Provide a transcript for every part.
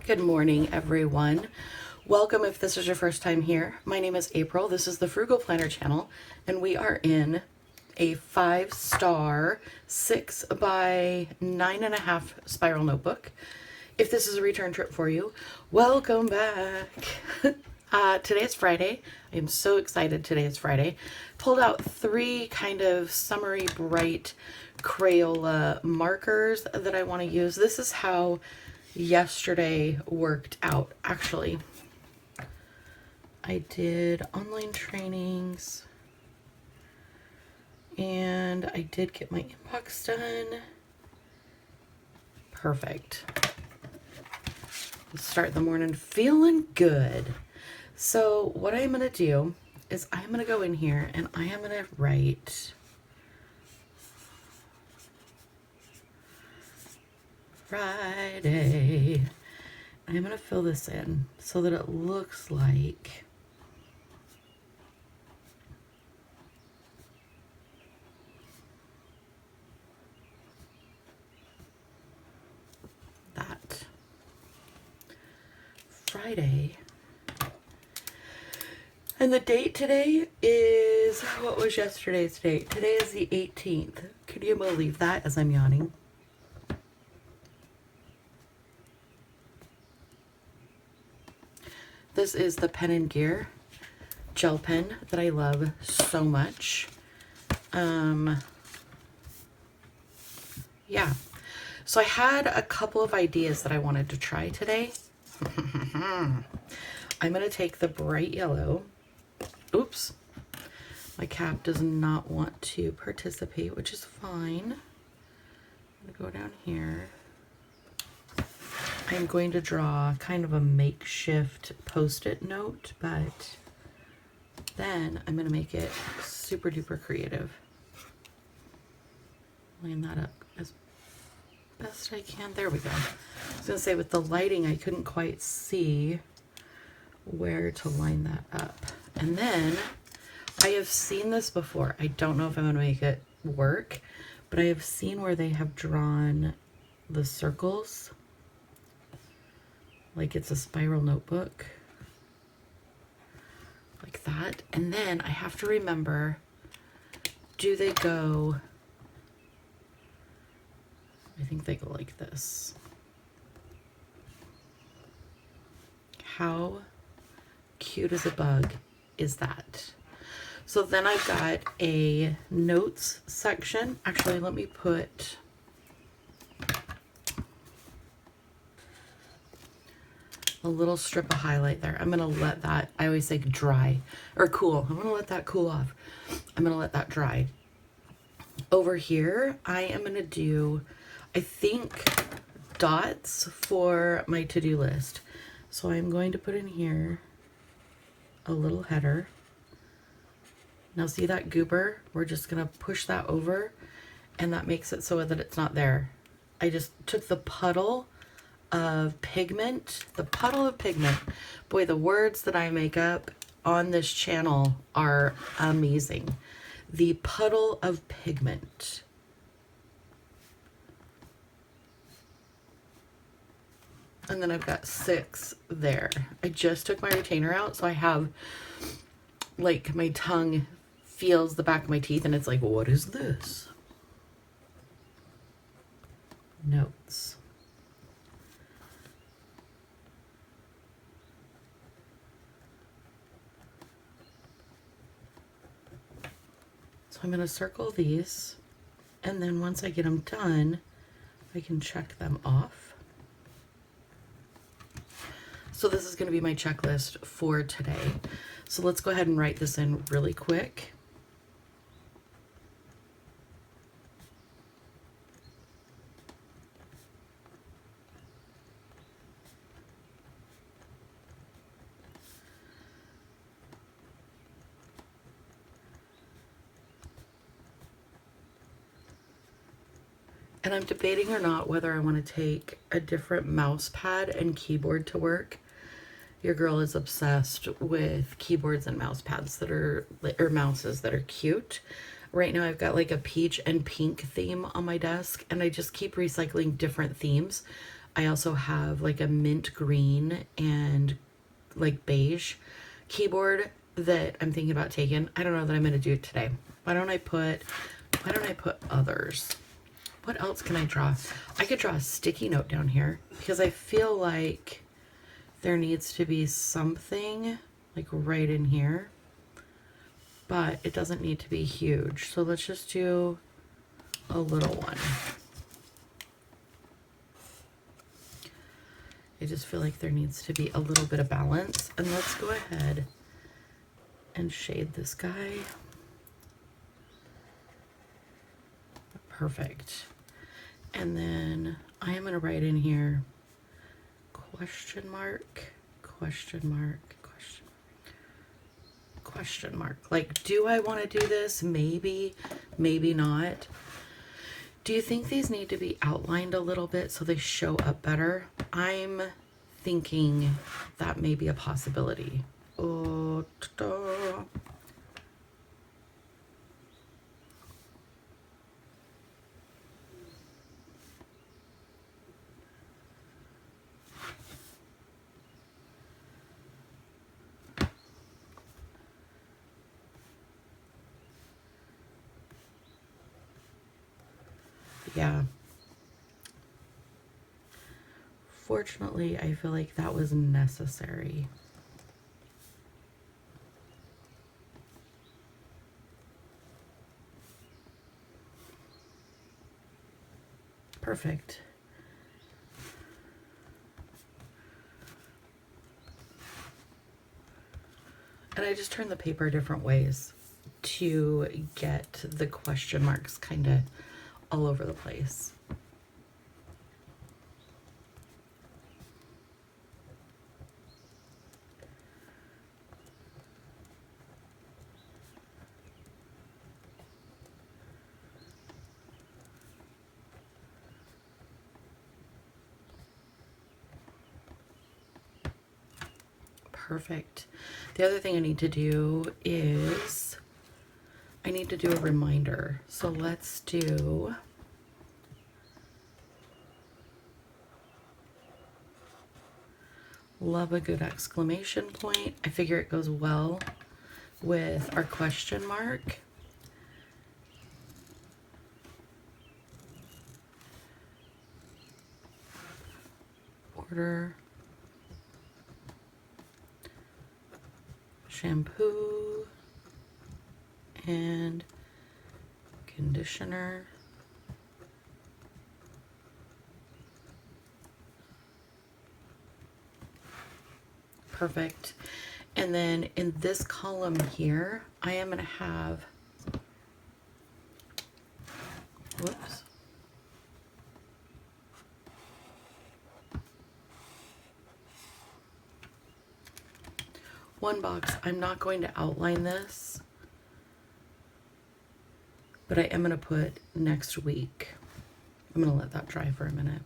Good morning, everyone. Welcome if this is your first time here. My name is April. This is the Frugal Planner channel, and we are in a 5-star 6 by 9.5 spiral notebook. If this is a return trip for you, welcome back. Today is Friday. I am so excited today is Friday. Pulled out 3 kind of summery bright Crayola markers that I want to use. This is how yesterday worked out. Actually, I did online trainings and I did get my inbox done. Perfect. Start the morning feeling good. So what I'm going to do is I'm going to go in here and I am going to write Friday. I'm going to fill this in so that it looks like that. Friday. And the date today is, what was yesterday's date? Today is the 18th. Can you believe that as I'm yawning? This is the Pen and Gear gel pen that I love so much. Yeah. So I had a couple of ideas that I wanted to try today. I'm going to take the bright yellow. Oops. My cap does not want to participate, which is fine. I'm going to go down here. I'm going to draw kind of a makeshift post-it note, but then I'm going to make it super duper creative. Line that up as best I can. There we go. I was going to say with the lighting, I couldn't quite see where to line that up. And then I have seen this before. I don't know if I'm going to make it work, but I have seen where they have drawn the circles like it's a spiral notebook, like that. And then I have to remember, do they go, I think they go like this. How cute as a bug is that? So then I've got a notes section. Actually, let me put a little strip of highlight there. I'm going to let that, I always say dry or cool. I'm going to let that cool off. I'm going to let that dry. Over here, I am going to do, I think, dots for my to-do list. So I'm going to put in here a little header. Now see that goober? We're just going to push that over and that makes it so that it's not there. I just took the puddle of pigment, Boy, the words that I make up on this channel are amazing. The puddle of pigment. And then I've got 6 there. I just took my retainer out, so I have, like, my tongue feels the back of my teeth, and it's like, what is this? Notes. So I'm going to circle these, and then once I get them done, I can check them off. So this is going to be my checklist for today. So let's go ahead and write this in really quick. And I'm debating or not whether I want to take a different mouse pad and keyboard to work. Your girl is obsessed with keyboards and mouse pads that are, or mouses that are cute. Right now I've got like a peach and pink theme on my desk, and I just keep recycling different themes. I also have like a mint green and like beige keyboard that I'm thinking about taking. I don't know that I'm going to do it today. Why don't I put others? What else can I draw? I could draw a sticky note down here because I feel like there needs to be something like right in here, but it doesn't need to be huge. So let's just do a little one. I just feel like there needs to be a little bit of balance. And let's go ahead and shade this guy. Perfect. And then I am going to write in here question mark, question mark, question mark. Like, do I want to do this? Maybe, maybe not. Do you think these need to be outlined a little bit so they show up better? I'm thinking that may be a possibility. Oh, ta-da. Yeah. Fortunately, I feel like that was necessary. Perfect. And I just turned the paper different ways to get the question marks kind of all over the place. Perfect. The other thing I need to do is I need to do a reminder. So let's do love a good exclamation point. I figure it goes well with our question mark. Order shampoo and conditioner. Perfect. And then in this column here, I am going to have, whoops. One box. I'm not going to outline this, but I am going to put next week. I'm going to let that dry for a minute.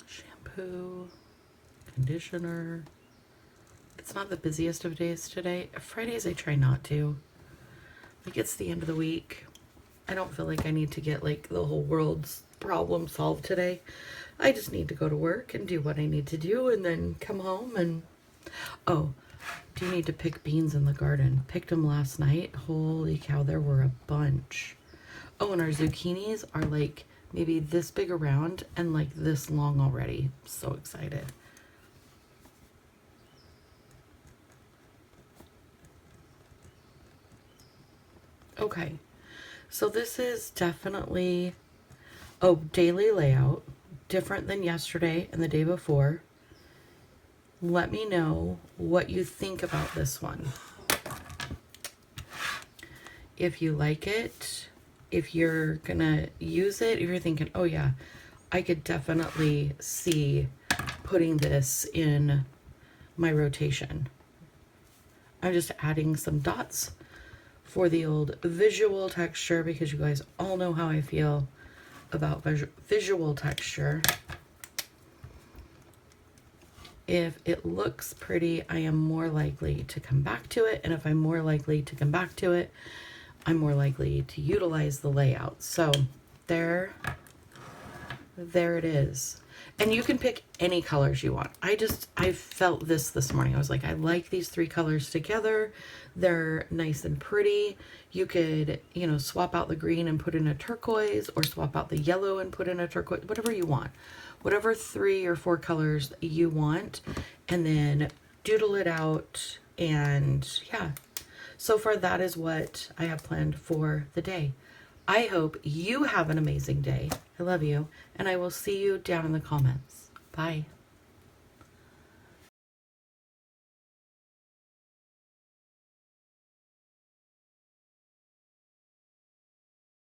Shampoo, conditioner. It's not the busiest of days today. Fridays I try not to. Like, it's the end of the week. I don't feel like I need to get like the whole world's problem solved today. I just need to go to work and do what I need to do and then come home and, oh, do you need to pick beans in the garden? Picked them last night. Holy cow, there were a bunch. Oh, and our zucchinis are like maybe this big around and like this long already. So excited. Okay, so this is definitely, oh, daily layout. Different than yesterday and the day before. Let me know what you think about this one. If you like it, if you're gonna use it, if you're thinking, oh yeah, I could definitely see putting this in my rotation. I'm just adding some dots for the old visual texture because you guys all know how I feel about visual texture. If it looks pretty, I am more likely to come back to it. And if I'm more likely to come back to it, I'm more likely to utilize the layout. So there there it is. And you can pick any colors you want. I felt this morning. I was like, I like these 3 colors together. They're nice and pretty. You could, you know, swap out the green and put in a turquoise, or swap out the yellow and put in a turquoise, whatever you want. Whatever 3 or 4 colors you want, and then doodle it out. And yeah, so far that is what I have planned for the day. I hope you have an amazing day. I love you, and I will see you down in the comments. Bye.